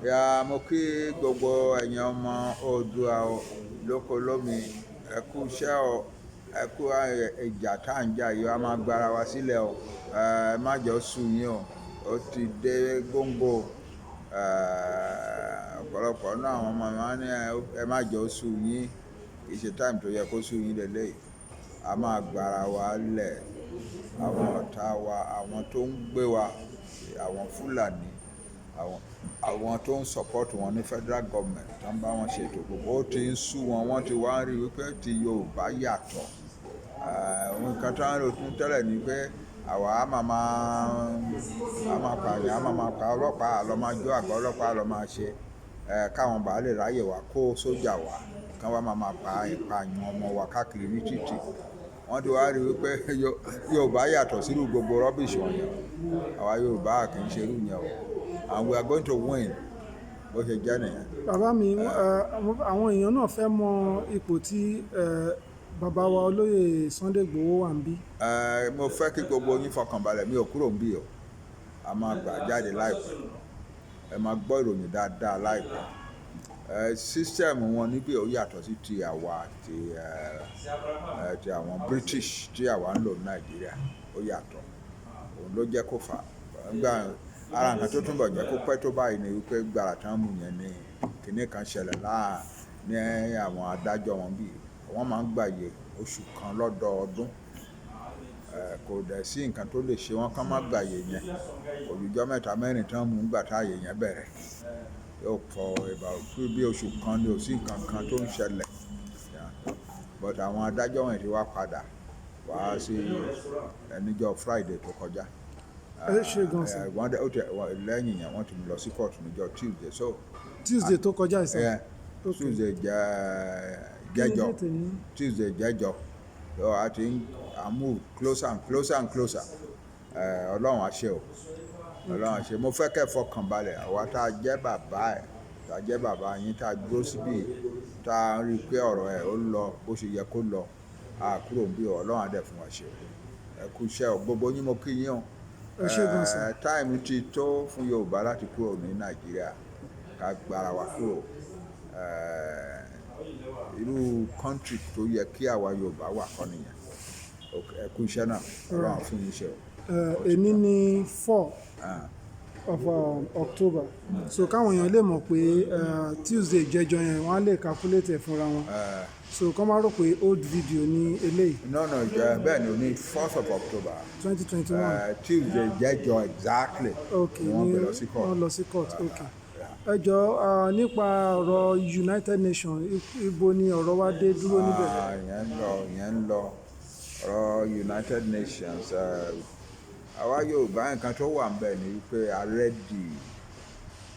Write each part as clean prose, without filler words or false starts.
Ya mo kí gbogbo ẹ̀yin ọmọ Oòduà lóko lómi ẹ kú iṣẹ́ o ẹ kú ìjà tá à ń jà yìí a máa gbára wa sílẹ̀ o ẹ má jọ sú yín o ó ti dé góńgó ọ̀pọ̀lọpọ̀ náà àwọn ọmọ wa ní ẹ má jọ sú yín kì í ṣe táìmù tó yẹ kó sú yín lélẹ́yìí a máa gbára wa lẹ̀ àwọn ọ̀tá wa àwọn tó ń gbé wa àwọn Fúlàní àwọn tó ń support wọn ní federal government tó ń bá wọn ṣètò gbogbo ó ti ń sú wọn wọ́n ti wá ń rí wípé ti Yorùbá yàtọ̀ nǹkan tó ń rò tún tẹ́lẹ̀ ni pé àwa a máa pààyàn a máa pa ọlọ́pàá àlọ́ máa jó àgọ́ ọlọ́pàá àlọ́ máa ṣe káwọn bàá lè ráyè wá kó sójà wá kán wá máa pa ìpààyàn ọmọ wa káàkiri ní títì wọ́n ti wá rí wípé Yorùbá yàtọ̀ sírú gbogbo rọ́bìṣì wọ̀nyẹn àwa Yorùbá kì í ṣerú yẹn o and we are going to win bó ṣe jẹ́ nìyẹn. Bàbá mi àwọn èèyàn náà fẹ́ mọ ipò tí bàbá wa olóyè Sunday Igboho wà ń bí. Mo fẹ́ kí gbogbo yín fọkàn balẹ̀ mi ò kúrò ń bí o a máa gbà jáde láìpẹ́ ẹ máa gbọ́ ìròyìn dáadáa láìpẹ́ sísítẹ̀mù wọn níbí ó yàtọ̀ sí ti àwa ti àwọn British tí àwa ń lò ní Nàìjíríà ó yàtọ̀ òun ló jẹ́ kó fà á ara nǹkan tó túnbọ̀ jẹ́ kó pẹ́ tó báyìí ni wípé gbàrà tán mú yẹn ní kinní kan ṣẹlẹ̀ ní àwọn adájọ́ wọn bíi wọ́n máa ń gbàyè oṣù kan lọ́dọọdún kò dẹ̀ sí nǹkan tó lè ṣe wọ́n kán má gbàyè yẹn olùjọ́ mẹ́ta mẹ́rin tán mú gbà táyè yẹn bẹ̀rẹ̀ yóò fọ ìbá bí oṣù kan ni ò sí nǹkan kan tó ń ṣẹlẹ̀ but àwọn adájọ́ wọn ti wá padà wá sí níjọ́ Friday tó kọjá lẹ́yìn yẹn wọ́n ti mú lọ sí court níjọ́ Tuesday tó kọjá ìsìn. Tuesday jẹ́jọ́ Tuesday jẹ́jọ́ so I think I move closer and closer and closer Ọlọ́run àṣẹ o Ọlọ́run àṣẹ mo fẹ́ kẹ́ fọkàn balẹ̀ àwa tá a jẹ́ bàbá ẹ̀ tá a jẹ́ bàbá yín tá a dúró síbí tá a rí i pé ọ̀rọ̀ ẹ̀ ó lọ bó ṣe yẹ kó lọ a kúrò ń bí Ọlọ́run á dẹ̀ fún wa ṣe ẹ kú iṣẹ́ o gbogbo yín mo kí yín o táìmù ti tó fún Yorùbá láti kúrò ní Nàìjíríà ká gbára wa kúrò irú kọ́ńtì tó yẹ kí àwa Yorùbá wà kọ́ nìyẹn ẹ kú iṣẹ́ náà Ọlọ́run fún yín ṣe o. Èní ní 4 of October so káwọn èèyàn lè mọ̀ pé Tuesday jẹjọ yẹn wọ́n á lè calculate ẹ̀ fúnra wọn so kọ́ máa rò pé old video ní eléyìí. no bẹ́ẹ̀ ni o ní 4th of October 2021 Tuesday jẹjọ exactly wọ́n lọ sí court ok ẹ jọ̀ọ́ nípa ọ̀rọ̀ United Nations ibo ni ọ̀rọ̀ wa dé dúró níbẹ̀. ìyẹn ń lọ ọ̀rọ̀ United Nations àwa Yorùbá nǹkan tó wà ń bẹ̀ ni wípé àrẹ́dì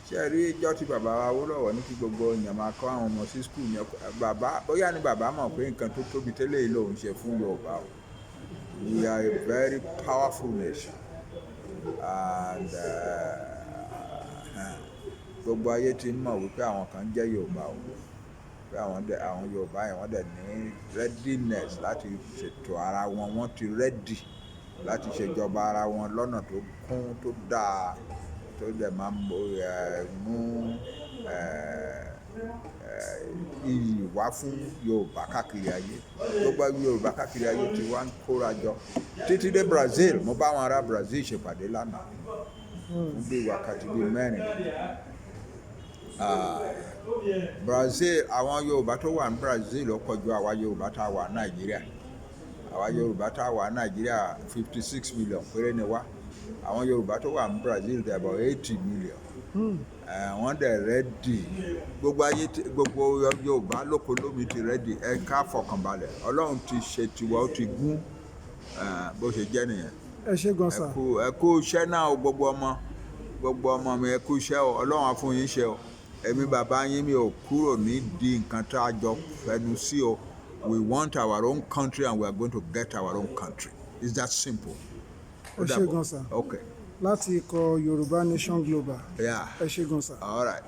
ṣe rí ìjọ tí bàbá wa Awólọ́wọ̀ ní kí gbogbo èèyàn máa kọ́ àwọn ọmọ sí skul yẹn bóyá ni bàbá mọ̀ pé nǹkan tó tóbi tẹ́lẹ̀ yìí lòun ṣe fún Yorùbá o we are a very powerful nation and gbogbo ayé ti ń mọ̀ wípé àwọn kan jẹ́ Yorùbá o pé àwọn Yorùbá yẹn wọ́n dẹ̀ ní readiness láti ṣètò ara wọn wọ́n ti ready láti ṣèjọba ara wọn lọ́nà tó kún tó dáa tó dẹ̀ máa mú iyì wá fún Yorùbá káàkiri ayé gbogbo Yorùbá káàkiri ayé ti wá ń kóra jọ títí dé Brazil mo bá àwọn ará Brazil ṣèpàdé lánàá fún bí wákàtí bíi 4 Brazil àwọn Yorùbá tó wà ní Brazil ó kọjú àwa Yorùbá tá a wà Nàìjíríà àwa Yorùbá tá a wà Nàìjíríà 56 million péré ni wá àwọn Yorùbá tó wà ní Brazil dẹ̀ about 80 million wọ́n dẹ̀ rẹ́dì gbogbo Yorùbá lóko lómi ti rẹ́dì ẹ ká fọkànbalẹ̀ Ọlọ́run ti ṣe tiwa ó ti gún bó ṣe jẹ́ nìyẹn. ẹ ṣé gan sà. ẹ kú iṣẹ́ náà gbogbo ọmọ mi ẹ kú iṣẹ́ o Ọlọ́run á fún yín ṣe o èmi bàbá yín mi ò kúrò nídìí nǹkan tá a jọ fẹnu sí o we want our own country and we are going to get our own country it's that simple. ẹ ṣé gan sà. okay. láti ikọ̀ Yorùbá Nation Global. ẹ ṣé gan sà. all right.